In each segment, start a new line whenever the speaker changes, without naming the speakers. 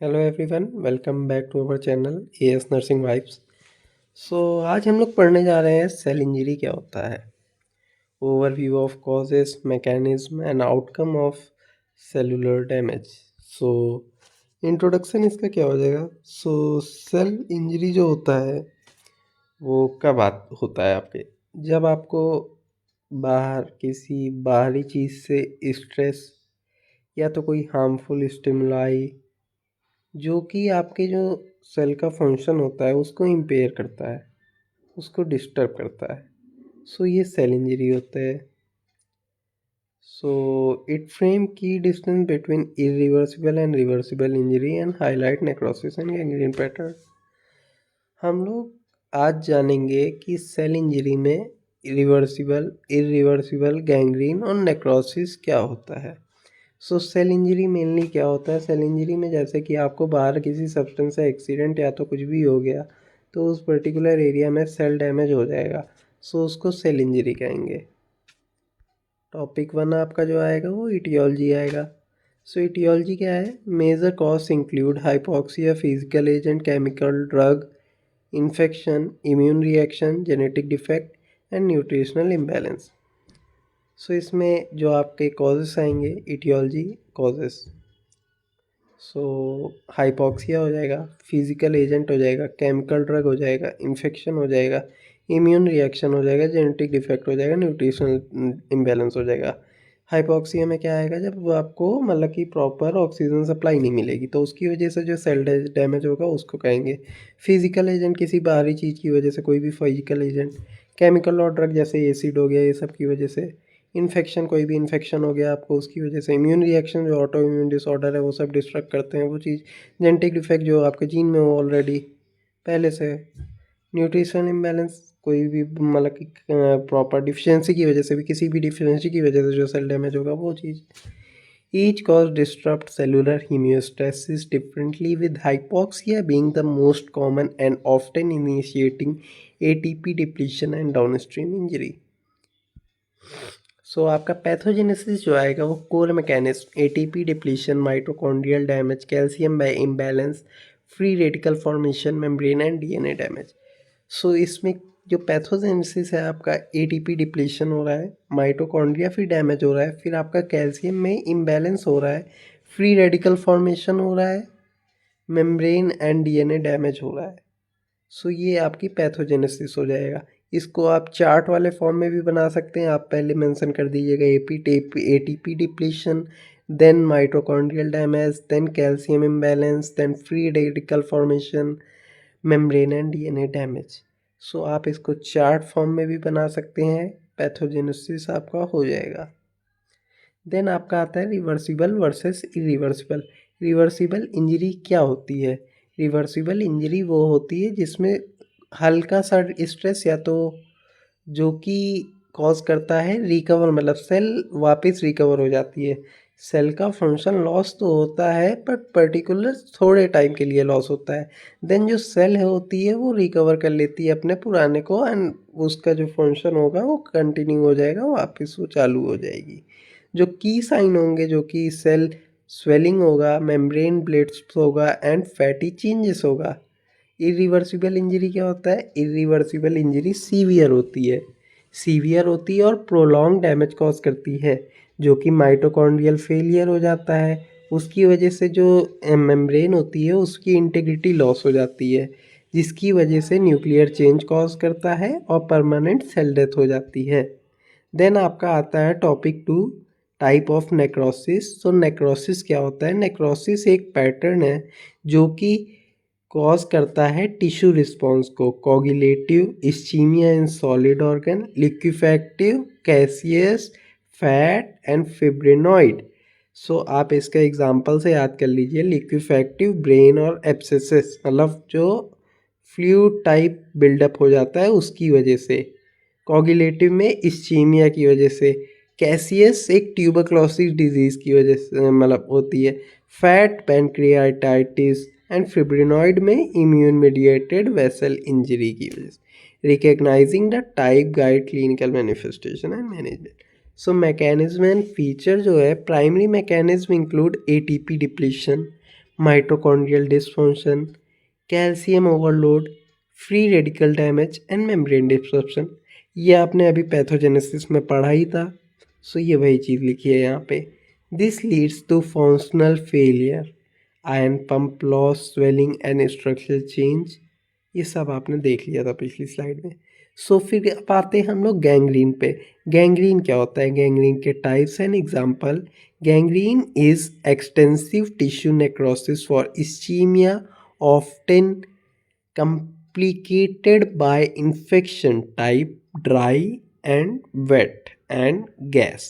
Hello everyone, welcome back to our channel AS Nursing Vibes. आज हम लोग पढ़ने जा रहे हैं सेल इंजरी क्या होता है। Overview of causes, mechanism and outcome of cellular damage. So introduction इसका क्या हो जाएगा। सेल इंजरी जो होता है वो कब होता है आपके, जब आपको बाहर किसी बाहरी चीज़ से स्ट्रेस या तो कोई हार्मफुल स्टिमुलाई जो कि आपके जो सेल का फंक्शन होता है उसको इम्पेयर करता है, उसको डिस्टर्ब करता है। ये सेल इंजरी होता है। इट फ्रेम की distance between irreversible and reversible injury and highlight necrosis and gangrene pattern. हम लोग आज जानेंगे कि सेल इंजरी में रिवर्सिबल, इरिवर्सिबल, गैंग्रीन और नेक्रोसिस क्या होता है। सेल इंजरी मेनली क्या होता है। सेल इंजरी में जैसे कि आपको बाहर किसी सब्सटेंस से एक्सीडेंट या तो कुछ भी हो गया तो उस पर्टिकुलर एरिया में सेल डैमेज हो जाएगा। उसको सेल इंजरी कहेंगे। टॉपिक 1 आपका जो आएगा वो इटियोलॉजी आएगा। इटियोलॉजी क्या है। Major cause include hypoxia, physical agent, chemical, drug, infection, immune reaction, genetic defect and nutritional imbalance. इसमें जो आपके कॉजेस आएंगे, इटियोलॉजी कॉजेस। हाइपोक्सिया हो जाएगा, फिजिकल एजेंट हो जाएगा, केमिकल ड्रग हो जाएगा, इन्फेक्शन हो जाएगा, इम्यून रिएक्शन हो जाएगा, जेनेटिक डिफेक्ट हो जाएगा, न्यूट्रिशनल इम्बैलेंस हो जाएगा। हाइपोक्सिया में क्या आएगा, जब आपको मतलब कि प्रॉपर ऑक्सीजन सप्लाई नहीं मिलेगी तो उसकी वजह से जो सेल डैमेज होगा उसको कहेंगे। फिजिकल एजेंट किसी बाहरी चीज़ की वजह से, कोई भी फिजिकल एजेंट। केमिकल और ड्रग जैसे एसिड हो गया, ये सब की वजह से। इन्फेक्शन, कोई भी इन्फेक्शन हो गया आपको उसकी वजह से। इम्यून रिएक्शन, जो ऑटो इम्यून डिसऑर्डर है वो सब डिस्ट्रक्ट करते हैं वो चीज़। जेनेटिक डिफेक्ट, जो आपके जीन में हो ऑलरेडी पहले से। न्यूट्रिशन इम्बैलेंस, कोई भी मतलब कि प्रॉपर डिफिशियंसी की वजह से भी, किसी भी डिफिशियंसी की वजह से जो सेल डैमेज होगा वो चीज़। Each cause disturb cellular homeostasis differently, with hypoxia being the most common and often initiating ATP depletion and downstream injury. आपका पैथोजेनेसिस जो आएगा वो core mechanism, ATP depletion, mitochondrial damage, calcium imbalance, free radical formation, membrane and DNA damage. इसमें जो pathogenesis है आपका, ATP depletion हो रहा है, माइटोकॉन्ड्रिया फिर डैमेज हो रहा है, फिर आपका कैल्शियम में इम्बैलेंस हो रहा है, फ्री रेडिकल फॉर्मेशन हो रहा है, मेम्ब्रेन एंड डीएनए डैमेज हो रहा है। ये आपकी पैथोजेनेसिस हो जाएगा। इसको आप चार्ट वाले फॉर्म में भी बना सकते हैं। आप पहले मेंशन कर दीजिएगा ATP depletion, then mitochondrial damage, then calcium imbalance, then free radical formation, membrane and DNA damage. आप इसको चार्ट फॉर्म में भी बना सकते हैं। पैथोजेनेसिस आपका हो जाएगा। देन आपका आता है reversible versus irreversible. Reversible injury क्या होती है। रिवर्सिबल इंजरी वो होती है जिसमें हल्का सा स्ट्रेस या तो जो कि कॉज करता है रिकवर, मतलब सेल वापस रिकवर हो जाती है। सेल का फंक्शन लॉस तो होता है बट पर्टिकुलर थोड़े टाइम के लिए लॉस होता है। देन जो सेल है होती है वो रिकवर कर लेती है अपने पुराने को, एंड उसका जो फंक्शन होगा वो कंटिन्यू हो जाएगा, वापस वो चालू हो जाएगी। जो की साइन होंगे, जो कि सेल स्वेलिंग होगा, मेम्ब्रेन ब्लेड्स होगा एंड फैटी चेंजेस होगा। इरिवर्सिबल इंजरी क्या होता है। इरिवर्सिबल इंजरी सीवियर होती है और प्रोलॉन्ग डैमेज कॉज करती है, जो कि माइटोकॉन्ड्रियल फेलियर हो जाता है। उसकी वजह से जो मेम्ब्रेन होती है उसकी इंटीग्रिटी लॉस हो जाती है, जिसकी वजह से न्यूक्लियर चेंज कॉज करता है और परमानेंट सेल डेथ हो जाती है। देन आपका आता है topic 2, type of necrosis. Necrosis क्या होता है। नेक्रोसिस एक पैटर्न है जो कि कॉज करता है टिश्यू रिस्पॉन्स को। Coagulative, ischaemia in solid organ, liquefactive, caseous, fat and fibrinoid. आप इसका एग्जांपल से याद कर लीजिए। लिक्विफैक्टिव, ब्रेन और एब्सेसिस, मतलब जो फ्लूइड टाइप बिल्डअप हो जाता है उसकी वजह से। कोगुलेटिव में इस्चीमिया की वजह से। कैसियस एक ट्यूबरक्लोसिस डिजीज़ की वजह से मतलब होती है। फैट, पैनक्रियाटाइटिस एंड फिब्रिनॉइड में इम्यून मीडिएटेड वेसल इंजरी की वजह से। Recognising the type guide clinical manifestation and management. Mechanism and feature जो है, primary mechanism include ATP depletion, mitochondrial dysfunction, calcium overload, free radical damage and membrane disruption. ये आपने अभी pathogenesis में पढ़ा ही था। सो ये वही चीज़ लिखी है यहाँ पे। This leads to functional failure, iron pump loss, swelling and structural change. ये सब आपने देख लिया था पिछली स्लाइड में। सो फिर अब आते हैं हम लोग गैंग्रीन पे। गैंग्रीन क्या होता है, गैंग्रीन के types and example. Gangrene is extensive tissue necrosis for ischaemia, often complicated by infection type dry and wet and gas।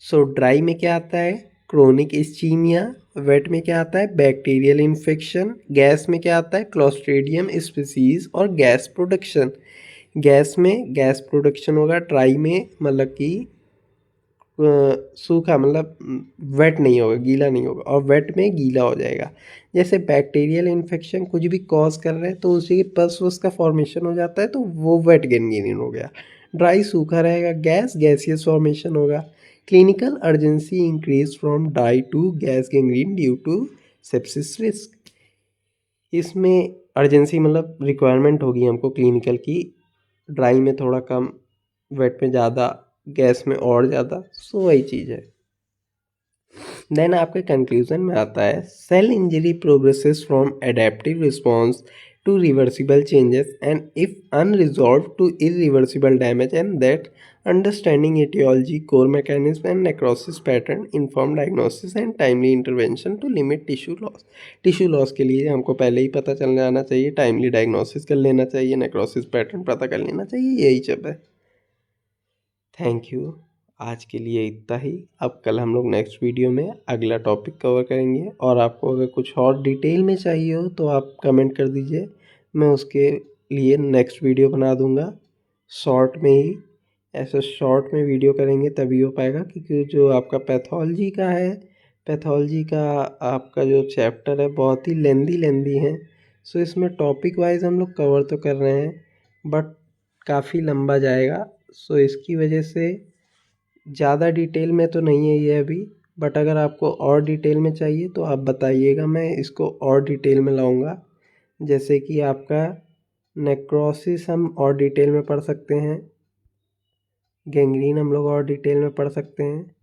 So dry में क्या आता है, क्रोनिक इस्चीमिया। वेट में क्या आता है, बैक्टीरियल इन्फेक्शन। गैस में क्या आता है, क्लोस्ट्रीडियम स्पीसीज और गैस प्रोडक्शन। गैस में गैस प्रोडक्शन होगा। ड्राई में मतलब कि सूखा, मतलब वेट नहीं होगा, गीला नहीं होगा। और वेट में गीला हो जाएगा। जैसे बैक्टीरियल इन्फेक्शन कुछ भी कॉज कर रहे हैं तो उसी के पस उसका फॉर्मेशन हो जाता है, तो वो वेट गैंग्रीन हो गया। ड्राई सूखा रहेगा। गैस गैसियस फॉर्मेशन होगा। Clinical urgency increase from dry to gas gangrene due to sepsis risk. इसमें अर्जेंसी मतलब रिक्वायरमेंट होगी हमको क्लिनिकल की, ड्राई में थोड़ा कम, वेट में ज़्यादा, गैस में और ज़्यादा। सो वही चीज़ है। देन आपके कंक्लूजन में आता है, cell injury progresses from adaptive response to reversible changes and if unresolve to irreversible damage and that understanding aetiology, core mechanism and necrosis pattern inform diagnosis and timely intervention to limit tissue loss. Tissue loss के लिए हमको पहले ही पता चल जाना चाहिए, timely diagnosis कर लेना चाहिए, नेक्रोसिस पैटर्न पता कर लेना चाहिए, यही सब है। Thank you. आज के लिए इतना ही। अब कल हम लोग नेक्स्ट वीडियो में अगला टॉपिक कवर करेंगे। और आपको अगर कुछ और डिटेल में चाहिए हो तो आप कमेंट कर दीजिए, मैं उसके लिए नेक्स्ट वीडियो बना दूंगा शॉर्ट में ही। ऐसा शॉर्ट में वीडियो करेंगे तभी हो पाएगा, क्योंकि जो आपका पैथोलॉजी का है, पैथोलॉजी का आपका जो चैप्टर है बहुत ही लेंदी है। सो इसमें टॉपिक वाइज हम लोग कवर तो कर रहे हैं बट काफ़ी लंबा जाएगा। सो इसकी वजह से ज़्यादा डिटेल में तो नहीं है ये अभी, बट अगर आपको और डिटेल में चाहिए तो आप बताइएगा, मैं इसको और डिटेल में लाऊंगा। जैसे कि आपका नेक्रोसिस हम और डिटेल में पढ़ सकते हैं, गैंग्रीन हम लोग और डिटेल में पढ़ सकते हैं।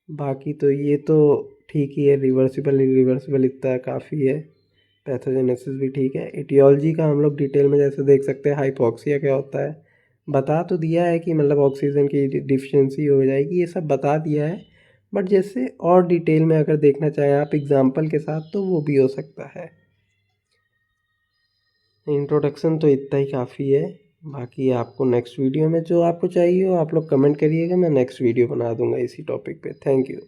बाकी तो ये तो ठीक ही है, रिवर्सिबल इरिवर्सिबल इतना काफ़ी है। पैथोजेनेसिस भी ठीक है। एटियोलॉजी का हम लोग डिटेल में जैसे देख सकते हैं, हाइपोक्सिया क्या होता है बता तो दिया है, कि मतलब ऑक्सीजन की डिफिशिएंसी हो जाएगी, ये सब बता दिया है। बट जैसे और डिटेल में अगर देखना चाहें आप एग्जांपल के साथ तो वो भी हो सकता है। इंट्रोडक्शन तो इतना ही काफ़ी है। बाकी आपको नेक्स्ट वीडियो में जो आपको चाहिए हो आप लोग कमेंट करिएगा, मैं नेक्स्ट वीडियो बना दूंगा इसी टॉपिक पे। Thank you.